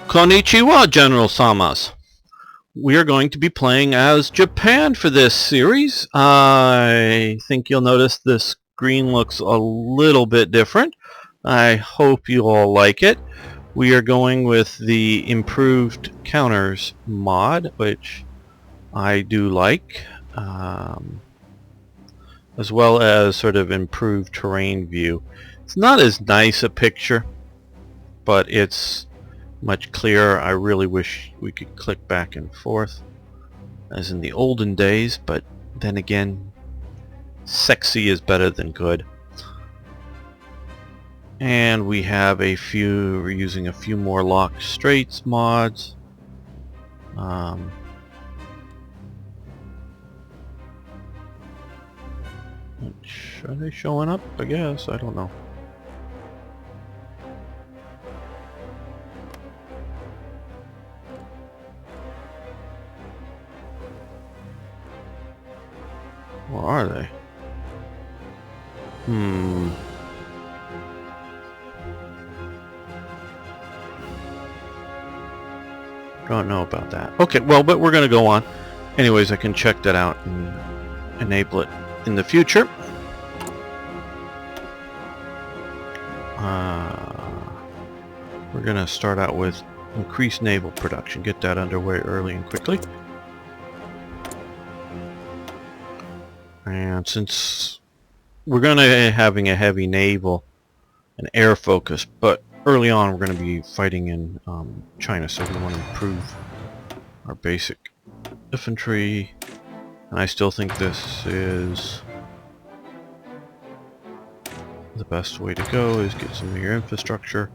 Konnichiwa, General Samas. We are going to be playing as Japan for this series. I think you'll notice this screen looks a little bit different. I hope you all like it. We are going with the improved counters mod, which I do like, as well as sort of improved terrain view. It's not as nice a picture, but it's much clearer. I really wish we could click back and forth as in the olden days, but then again, sexy is better than good. And we have we're using a few more locked straights mods. Are they showing up? I guess. I don't know. Where are they? Don't know about that. Okay, well, but we're going to go on. Anyways, I can check that out and enable it in the future. We're going to start out with increased naval production. Get that underway early and quickly. And since we're going to be having a heavy naval and air focus, but early on we're going to be fighting in China, so we want to improve our basic infantry. And I still think this is the best way to go, is get some of your infrastructure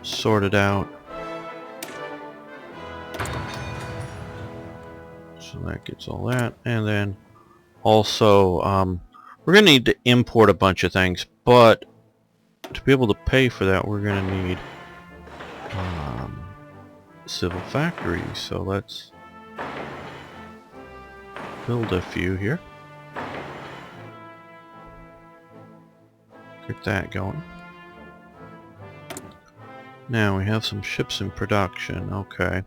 sorted out. So that gets all that, and then also we're going to need to import a bunch of things, but to be able to pay for that we're going to need civil factories. So let's build a few here. Get that going. Now we have some ships in production. Okay.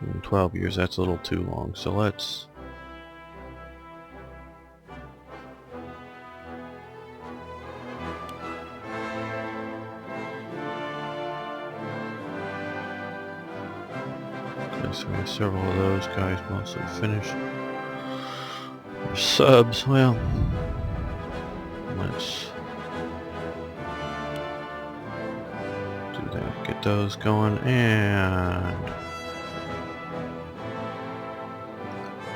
In 12 years, that's a little too long. So let's so we have several of those guys mostly finished. Or subs, well, let's do that, get those going, and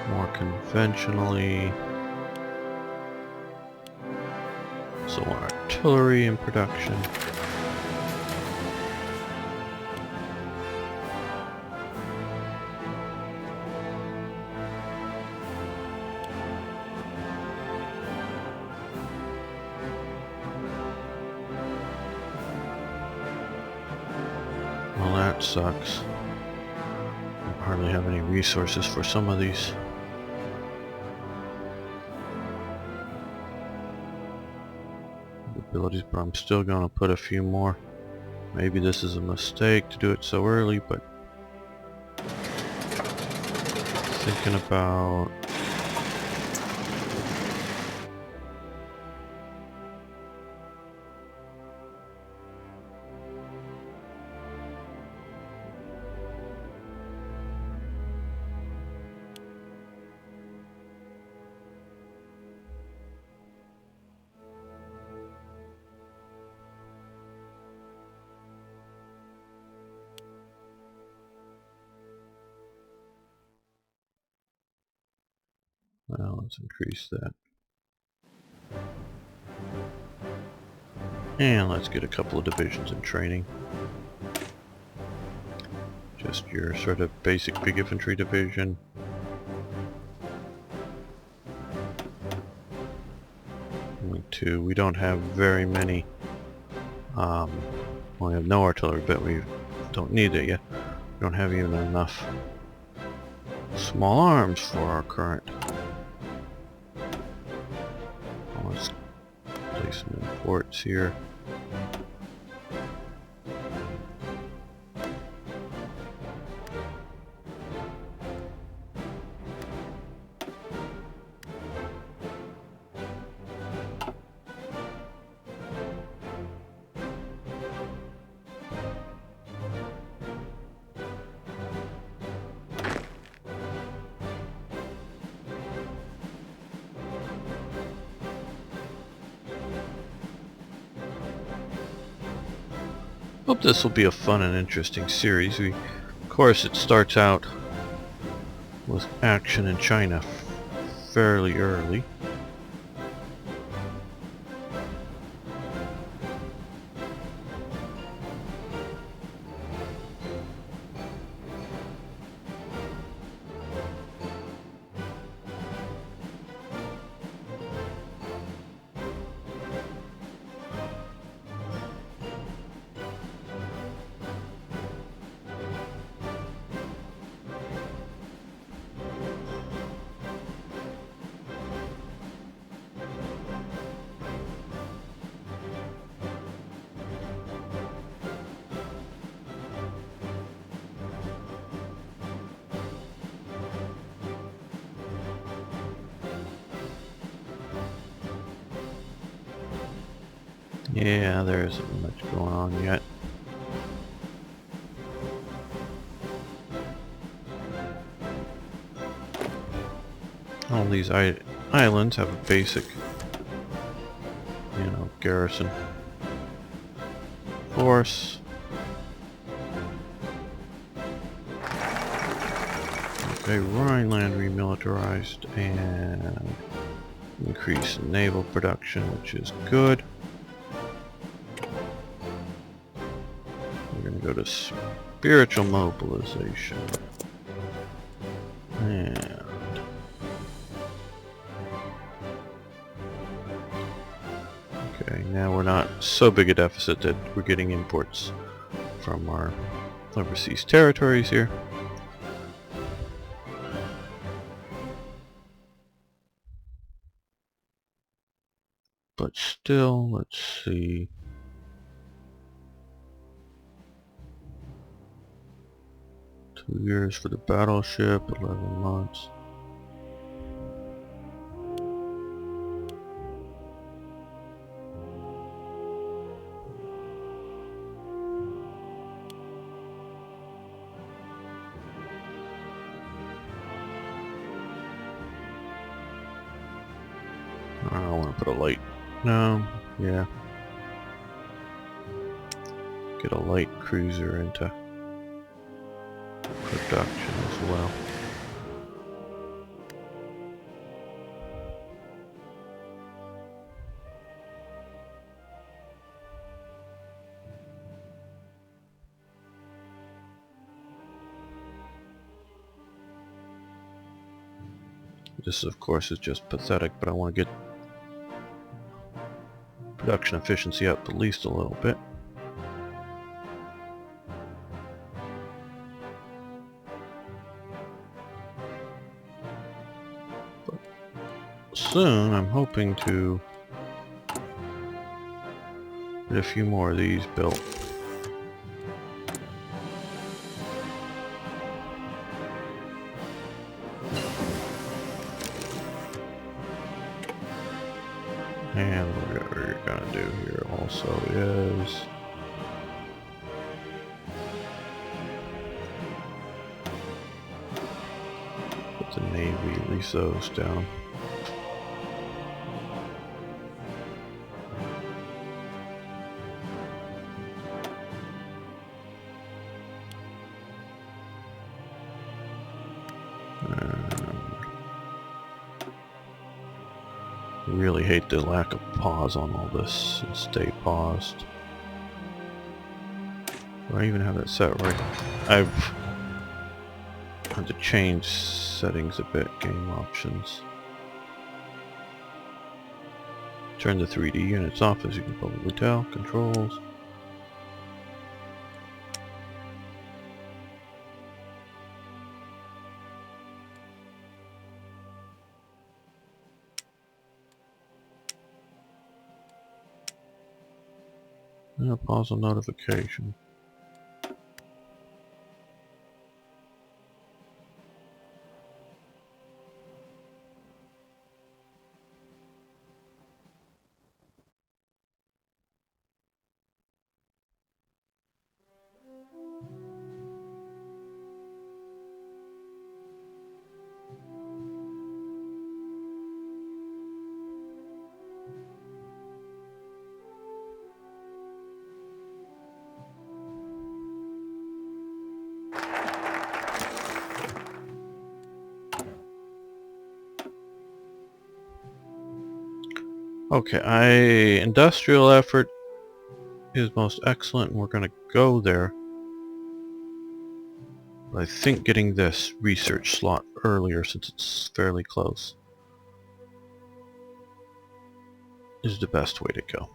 more conventionally, so artillery in production. Well, that sucks. I hardly have any resources for some of these. Abilities, but I'm still going to put a few more. Maybe this is a mistake to do it so early, but thinking about well, let's increase that. And let's get a couple of divisions in training. Just your sort of basic big infantry division. Only two. We don't have very many. We have no artillery, but we don't need it yet. We don't have even enough small arms for our current. Let's place some imports here. Hope this will be a fun and interesting series. Of course, it starts out with action in China fairly early. Yeah, there isn't much going on yet. All these islands have a basic, garrison force. Okay, Rhineland remilitarized and increase naval production, which is good. We're going to go to spiritual mobilization. And okay, now we're not so big a deficit that we're getting imports from our overseas territories here. But still, let's see. Two years for the battleship, 11 months. I don't want to put a light. No, yeah. Get a light cruiser into production as well. This, of course, is just pathetic, but I want to get production efficiency up at least a little bit. But soon, I'm hoping to get a few more of these built. And what we're going to do here also is put the Navy, lease those down. I really hate the lack of pause on all this and stay paused. Do I even have that set right? I've had to change settings a bit, game options. Turn the 3D units off, as you can probably tell. Controls. And a pause on notification. Okay, industrial effort is most excellent, and we're going to go there. But I think getting this research slot earlier, since it's fairly close, is the best way to go.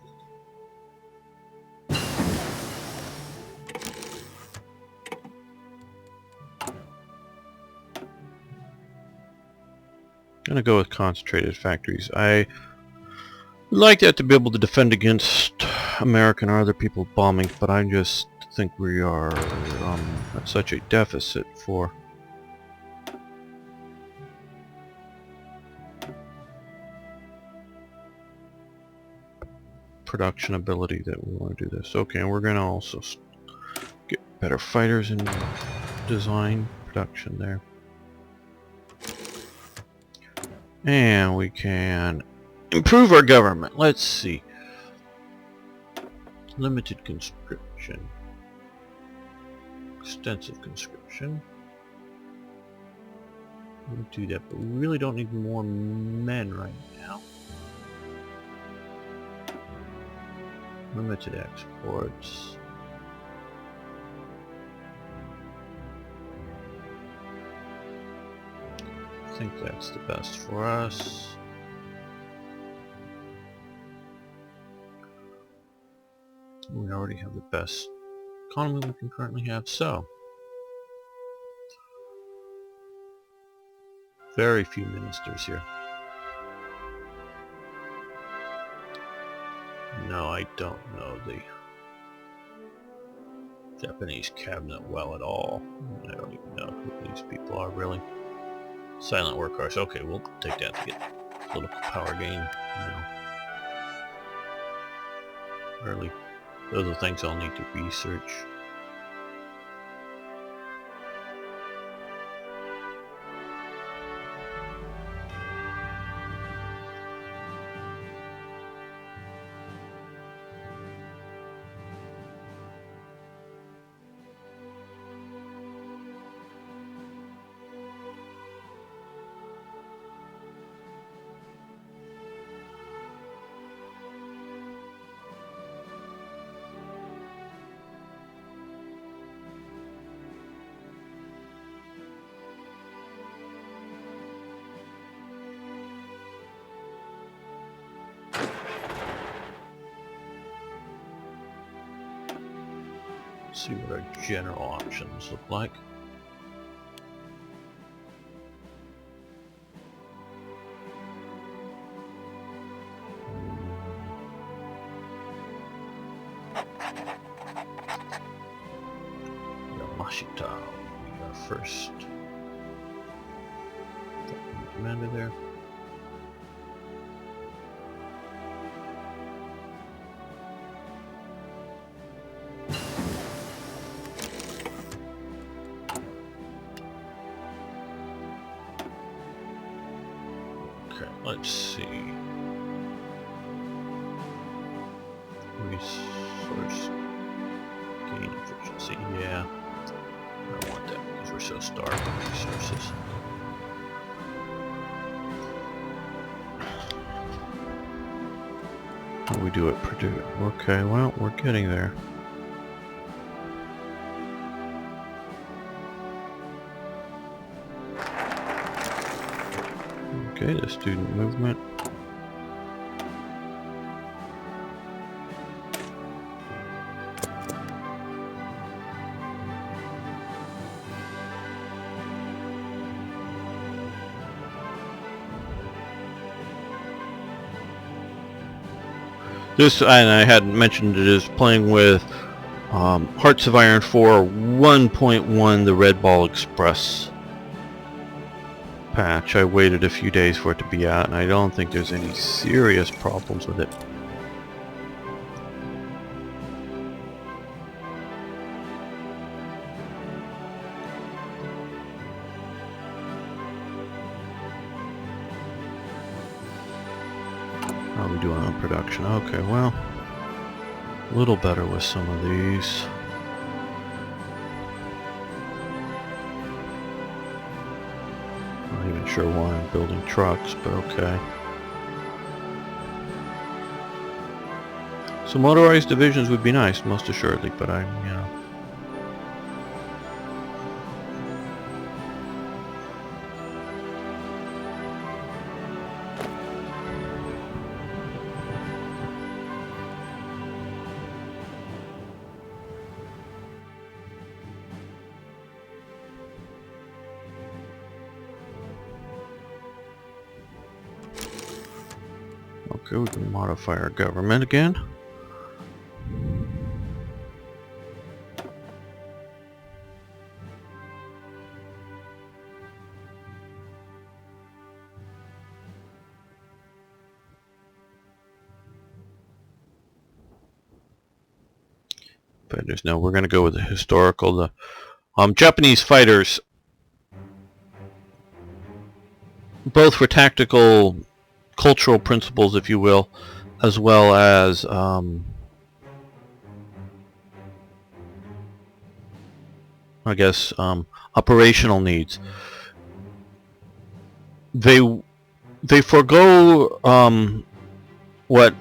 Gonna go with concentrated factories. I would like that to be able to defend against American or other people bombing, but I just think we are at such a deficit for production ability that we want to do this. Okay, and we're gonna also get better fighters in design production there. And we can improve our government. Let's see. Limited conscription. Extensive conscription. We'll do that, but we really don't need more men right now. Limited exports. I think that's the best for us. We already have the best economy we can currently have, so very few ministers here. No, I don't know the Japanese cabinet well at all. I don't even know who these people are really. Silent workhorse. Okay, we'll take that to get political power gain. Early. Those are things I'll need to research. See what our general options look like. Yamashita will be our first commander there. Okay, let's see. Resource gain efficiency. Yeah, I don't want that because we're so starved of resources. How do we do it? Purdue. Okay, well, we're getting there. Okay, the student movement. This, and I hadn't mentioned it, is playing with Hearts of Iron 4 1.1, the Red Ball Express patch. I waited a few days for it to be out, and I don't think there's any serious problems with it. How are we doing on production? Okay, well, a little better with some of these. Not even sure why I'm building trucks, but okay. So motorized divisions would be nice, most assuredly, but you know. Okay, we can modify our government again. Fighters. Now we're going to go with the historical. The Japanese fighters, both for tactical, cultural principles, if you will, as well as I guess operational needs. They forego what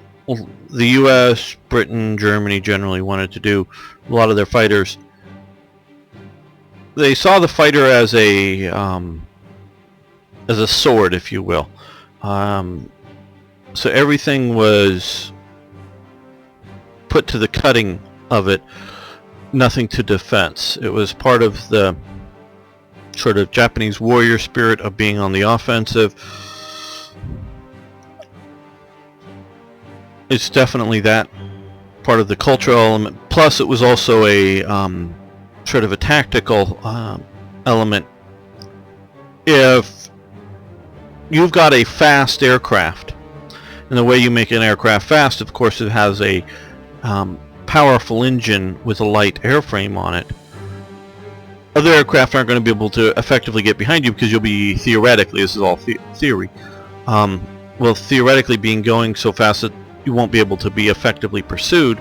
the U.S., Britain, Germany generally wanted to do. A lot of their fighters, they saw the fighter as a sword, if you will. So everything was put to the cutting of it, nothing to defense. It was part of the sort of Japanese warrior spirit of being on the offensive. It's definitely that part of the cultural element. Plus, it was also a sort of a tactical element. If you've got a fast aircraft, and the way you make an aircraft fast, of course, it has a powerful engine with a light airframe on it. Other aircraft aren't going to be able to effectively get behind you because you'll be, theoretically, this is all theory, well, theoretically being going so fast that you won't be able to be effectively pursued,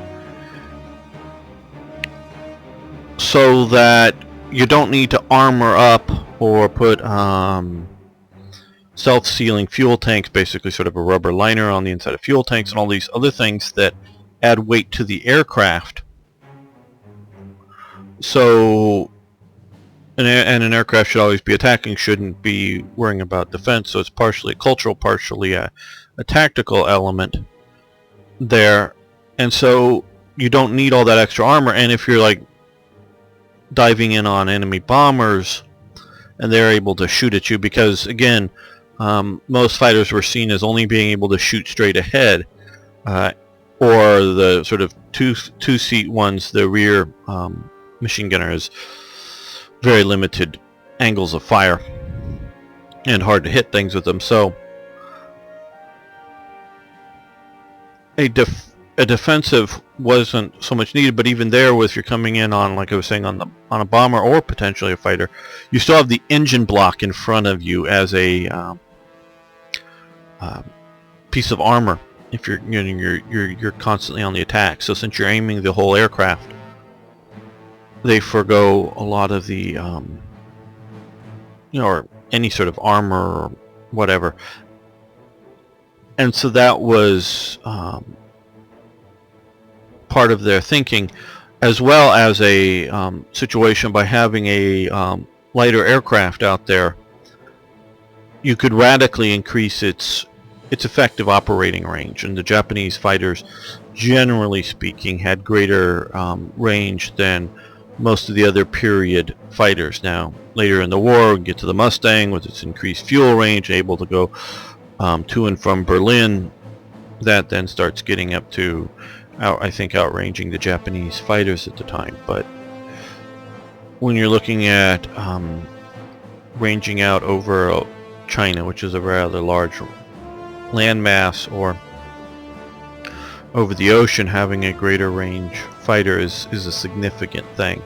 so that you don't need to armor up or put self-sealing fuel tanks, basically sort of a rubber liner on the inside of fuel tanks, and all these other things that add weight to the aircraft. So an aircraft should always be attacking, shouldn't be worrying about defense. So it's partially a cultural, partially a tactical element there. And so you don't need all that extra armor. And if you're like diving in on enemy bombers and they're able to shoot at you, because again, most fighters were seen as only being able to shoot straight ahead, or the sort of two-seat ones, the rear machine gunner has very limited angles of fire and hard to hit things with them. So a defensive wasn't so much needed, but even there, if you're coming in on, like I was saying, on a bomber or potentially a fighter, you still have the engine block in front of you as a piece of armor. If you're constantly on the attack. So since you're aiming the whole aircraft, they forgo a lot of the or any sort of armor or whatever. And so that was part of their thinking, as well as a situation by having a lighter aircraft out there. You could radically increase its effective operating range, and the Japanese fighters, generally speaking, had greater range than most of the other period fighters. Now, later in the war, we get to the Mustang with its increased fuel range, able to go to and from Berlin. That then starts getting up to, I think, outranging the Japanese fighters at the time. But when you're looking at ranging out over China, which is a rather large landmass, or over the ocean, having a greater range fighter is a significant thing.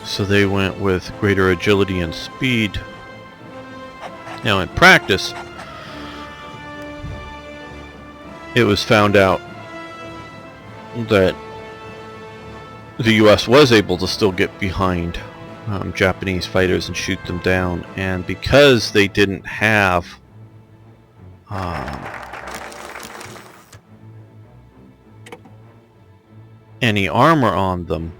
So they went with greater agility and speed. Now in practice, it was found out that the US was able to still get behind Japanese fighters and shoot them down, and because they didn't have any armor on them,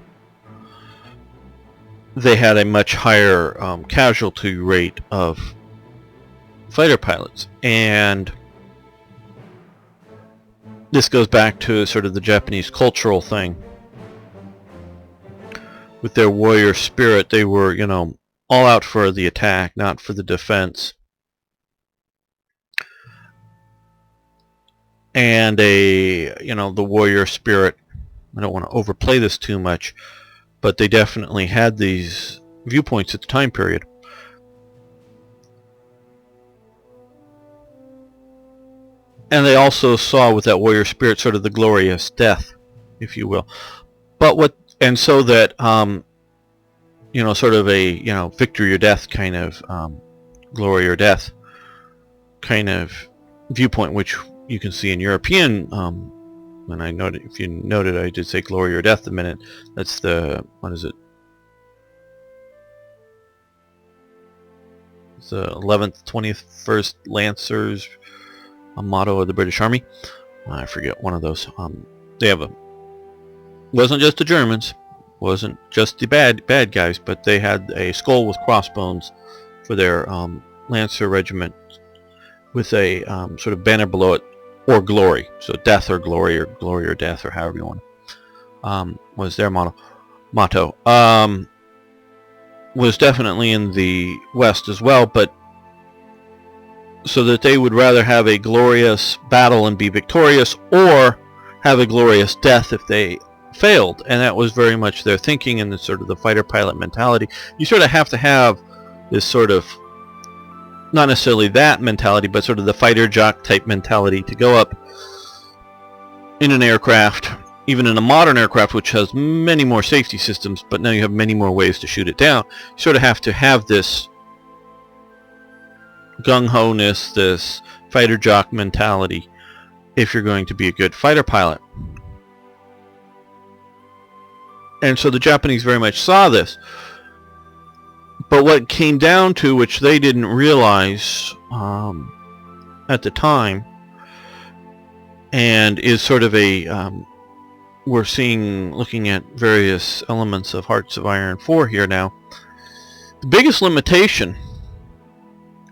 they had a much higher casualty rate of fighter pilots. And this goes back to sort of the Japanese cultural thing. With their warrior spirit, they were, you know, all out for the attack, not for the defense. And the warrior spirit, I don't want to overplay this too much, but they definitely had these viewpoints at the time period. And they also saw with that warrior spirit sort of the glorious death, if you will. And so that, sort of a, victory or death kind of, glory or death kind of viewpoint, which you can see in European, and I noted, if you noted, I did say glory or death a minute. That's the, what is it? It's the 11th, 21st Lancers, a motto of the British Army. I forget, one of those. They have wasn't just the Germans, wasn't just the bad guys, but they had a skull with crossbones for their Lancer regiment, with a sort of banner below it, or glory. So death or glory or death, or however you want. Was their motto. Was definitely in the West as well, but so that they would rather have a glorious battle and be victorious, or have a glorious death if they failed. And that was very much their thinking, and the sort of the fighter pilot mentality. You sort of have to have this sort of, not necessarily that mentality, but sort of the fighter jock type mentality to go up in an aircraft, even in a modern aircraft which has many more safety systems, but now you have many more ways to shoot it down. You sort of have to have this gung-ho-ness, this fighter jock mentality, if you're going to be a good fighter pilot. And so the Japanese very much saw this. But what it came down to, which they didn't realize at the time, and is sort of a, we're looking at various elements of Hearts of Iron 4 here now. The biggest limitation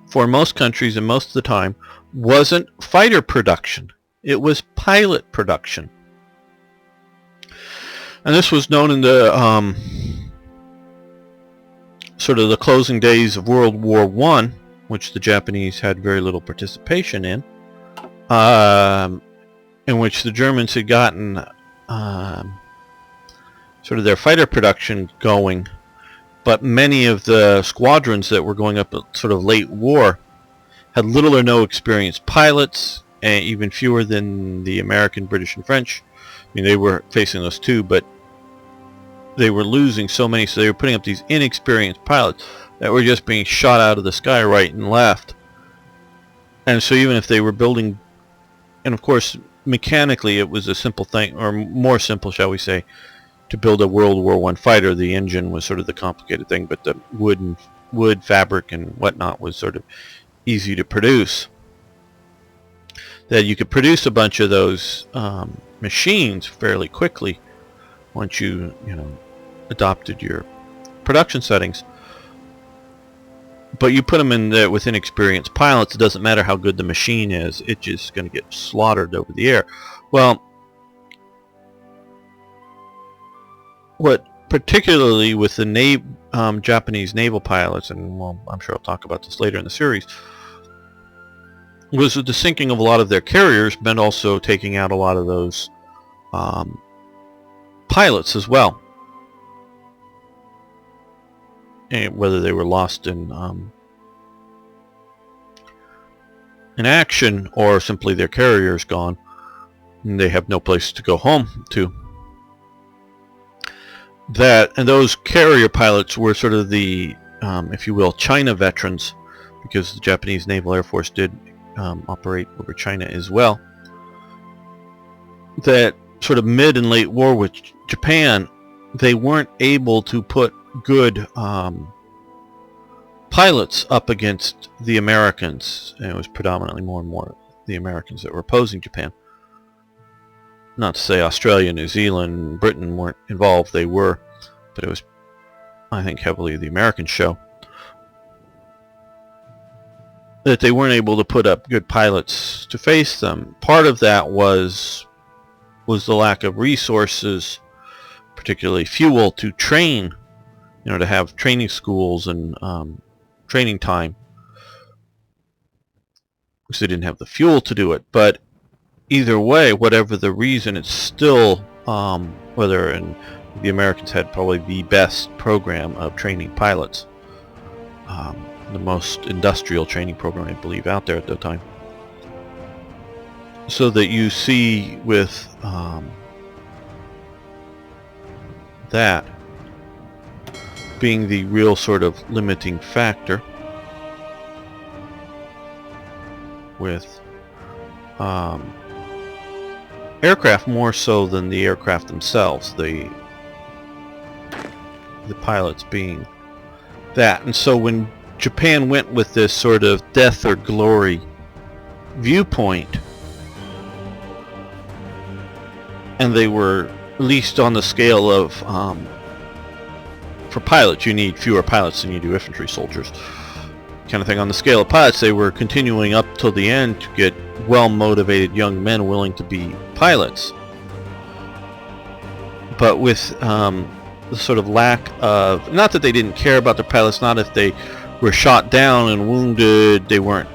for most countries and most of the time wasn't fighter production. It was pilot production. And this was known in the sort of the closing days of World War I, which the Japanese had very little participation in which the Germans had gotten sort of their fighter production going, but many of the squadrons that were going up at sort of late war had little or no experienced pilots, and even fewer than the American, British, and French. I mean, they were facing those too, but they were losing so many, so they were putting up these inexperienced pilots that were just being shot out of the sky right and left. And so even if they were building, and of course mechanically it was a simple thing, or more simple, shall we say, to build a World War I fighter. The engine was sort of the complicated thing, but the wood fabric and whatnot was sort of easy to produce. That you could produce a bunch of those machines fairly quickly once you adopted your production settings. But you put them in there with inexperienced pilots, it doesn't matter how good the machine is, it's just going to get slaughtered over the air. Well, what particularly with the Japanese naval pilots, and well, I'm sure I'll talk about this later in the series, was that the sinking of a lot of their carriers meant also taking out a lot of those pilots as well. And whether they were lost in action, or simply their carriers gone and they have no place to go home to. And those carrier pilots were sort of the, if you will, China veterans, because the Japanese Naval Air Force did operate over China as well. That sort of mid and late war with Japan, they weren't able to put good pilots up against the Americans, and it was predominantly more and more the Americans that were opposing Japan. not to say Australia, New Zealand, Britain weren't involved. They were, but it was, I think, heavily the American show. That they weren't able to put up good pilots to face them. Part of that was the lack of resources, particularly fuel, to train, to have training schools and training time, because they didn't have the fuel to do it. But either way, whatever the reason, it's still, the Americans had probably the best program of training pilots, the most industrial training program, I believe, out there at the time. So that you see with that being the real sort of limiting factor with aircraft, more so than the aircraft themselves, the pilots being that. And so when Japan went with this sort of death or glory viewpoint, and they were at least on the scale of for pilots, you need fewer pilots than you do infantry soldiers, kind of thing. On the scale of pilots, they were continuing up till the end to get well-motivated young men willing to be pilots. But with the sort of lack of, not that they didn't care about their pilots, not if they were shot down and wounded, they weren't,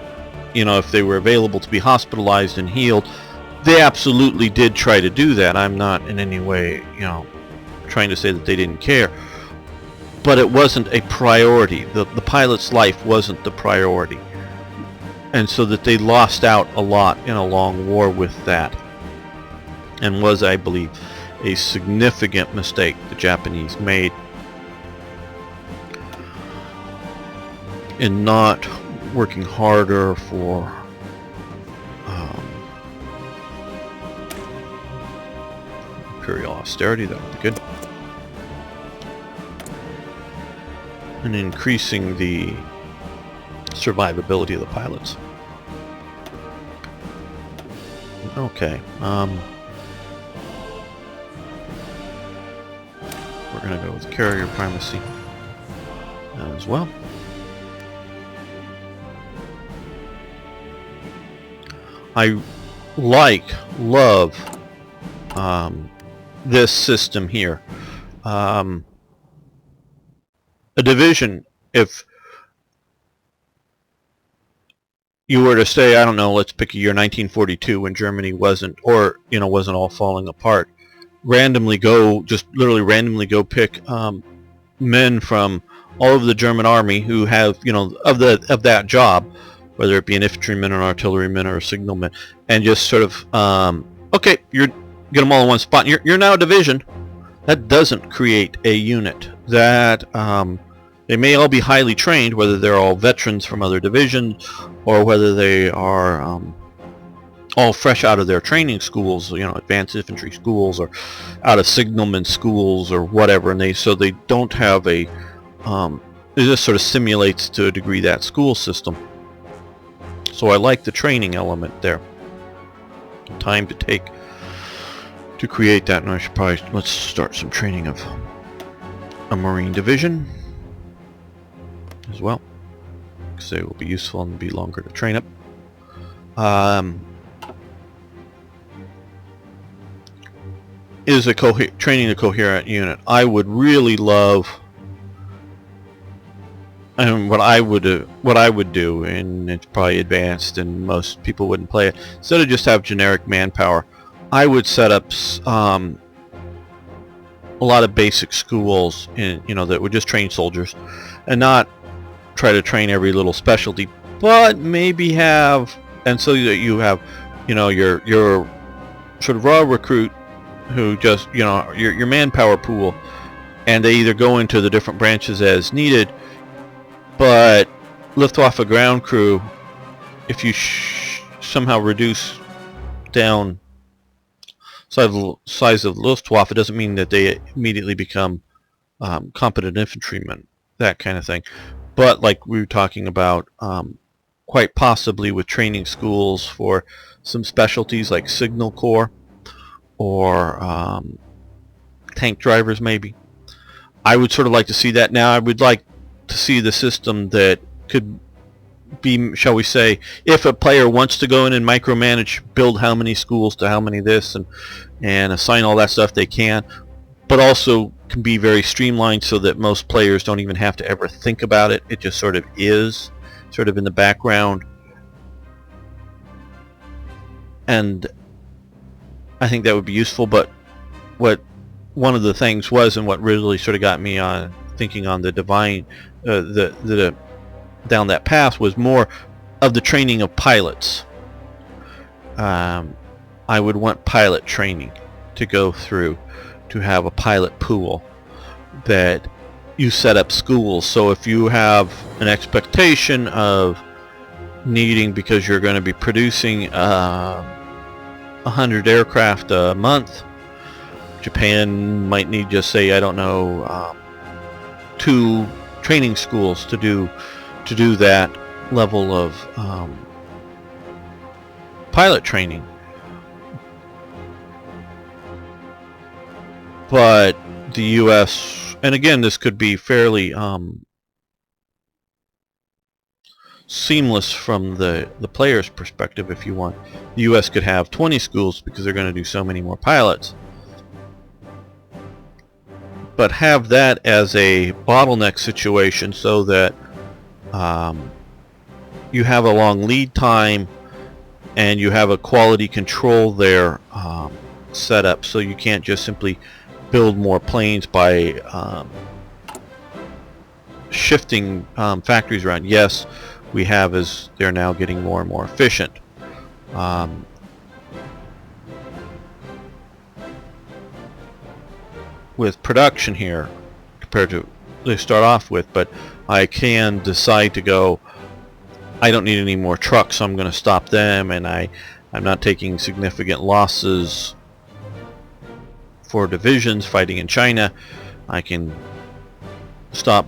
if they were available to be hospitalized and healed, they absolutely did try to do that. I'm not in any way, trying to say that they didn't care. But it wasn't a priority. The pilot's life wasn't the priority. And so that they lost out a lot in a long war with that. And was, I believe, a significant mistake the Japanese made in not working harder for imperial austerity. That would be good. And increasing the survivability of the pilots. Okay. We're going to go with carrier primacy as well. I love this system here. A division, if you were to say, I don't know, let's pick a year 1942 when Germany wasn't all falling apart, literally randomly go pick men from all over the German army who have, of that job, whether it be an infantryman, an artilleryman, or a signalman, and just sort of, okay, get them all in one spot. You're now a division. That doesn't create a unit. That they may all be highly trained, whether they're all veterans from other divisions, or whether they are all fresh out of their training schools, advanced infantry schools, or out of signalman schools, or whatever. And they don't have a. It just sort of simulates to a degree that school system. So I like the training element there. Time to take to create that, and I should probably let's start some training of a Marine division as well, because they will be useful and be longer to train up. Is training a coherent unit. I would really love, and what I would do, and it's probably advanced and most people wouldn't play it, instead of just have generic manpower, I would set up a lot of basic schools that would just train soldiers, and not try to train every little specialty, but maybe have, and so that you have, your sort of raw recruit who just, your manpower pool, and they either go into the different branches as needed, but Luftwaffe ground crew, if you somehow reduce down size of Luftwaffe, it doesn't mean that they immediately become competent infantrymen, that kind of thing. But like we were talking about, quite possibly with training schools for some specialties like Signal Corps, or tank drivers maybe. I would sort of like to see that. Now I would like to see the system that could be, shall we say, if a player wants to go in and micromanage, build how many schools to how many this, and assign all that stuff, they can, but also can be very streamlined so that most players don't even have to ever think about it. It just sort of is, sort of in the background. And I think that would be useful. But what one of the things was, and what really sort of got me on thinking on the divine, down that path, was more of the training of pilots. I would want pilot training to go through, to have a pilot pool that you set up schools. So if you have an expectation of needing, because you're going to be producing 100 aircraft a month, Japan might need, just say, I don't know, 2 training schools to do that level of pilot training. But the U.S., and again, this could be fairly seamless from the player's perspective if you want. The U.S. could have 20 schools because they're going to do so many more pilots. But have that as a bottleneck situation so that you have a long lead time and you have a quality control there set up, so you can't just simply build more planes by shifting factories around. Yes, we have, as they're now getting more and more efficient. With production here compared to they start off with, but I can decide to go, I don't need any more trucks, so I'm going to stop them, and I'm not taking significant losses for divisions fighting in China. I can stop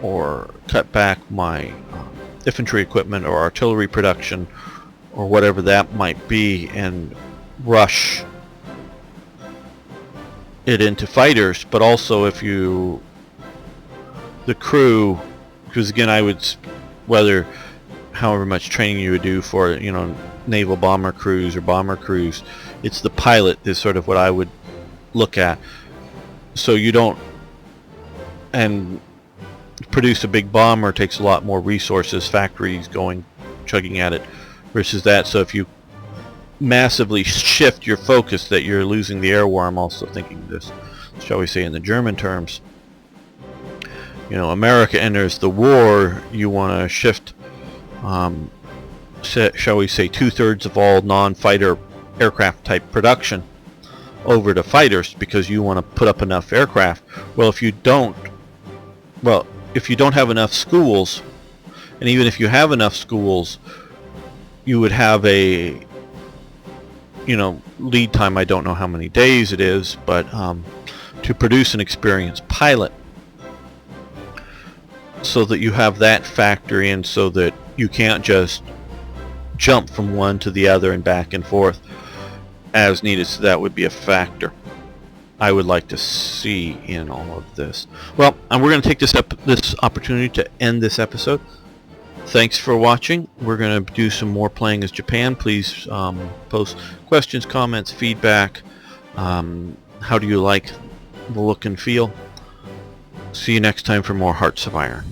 or cut back my infantry equipment or artillery production or whatever that might be, and rush it into fighters. But also, if the crew, because again, I would, whether however much training you would do for, naval bomber crews or bomber crews, it's the pilot is sort of what I would look at. So you don't, and produce a big bomber takes a lot more resources, factories going chugging at it, versus that. So if you massively shift your focus, that you're losing the air war. I'm also thinking this, shall we say, in the German terms. America enters the war, you want to shift, shall we say, 2/3 of all non-fighter aircraft type production over to fighters, because you want to put up enough aircraft. Well, if you don't have enough schools, and even if you have enough schools, you would have a lead time. I don't know how many days it is, but to produce an experienced pilot, so that you have that factor in, so that you can't just jump from one to the other and back and forth as needed. So that would be a factor I would like to see in all of this. Well, and we're going to take this opportunity to end this episode. Thanks for watching. We're going to do some more playing as Japan. Please post questions, comments, feedback. How do you like the look and feel? See you next time for more Hearts of Iron.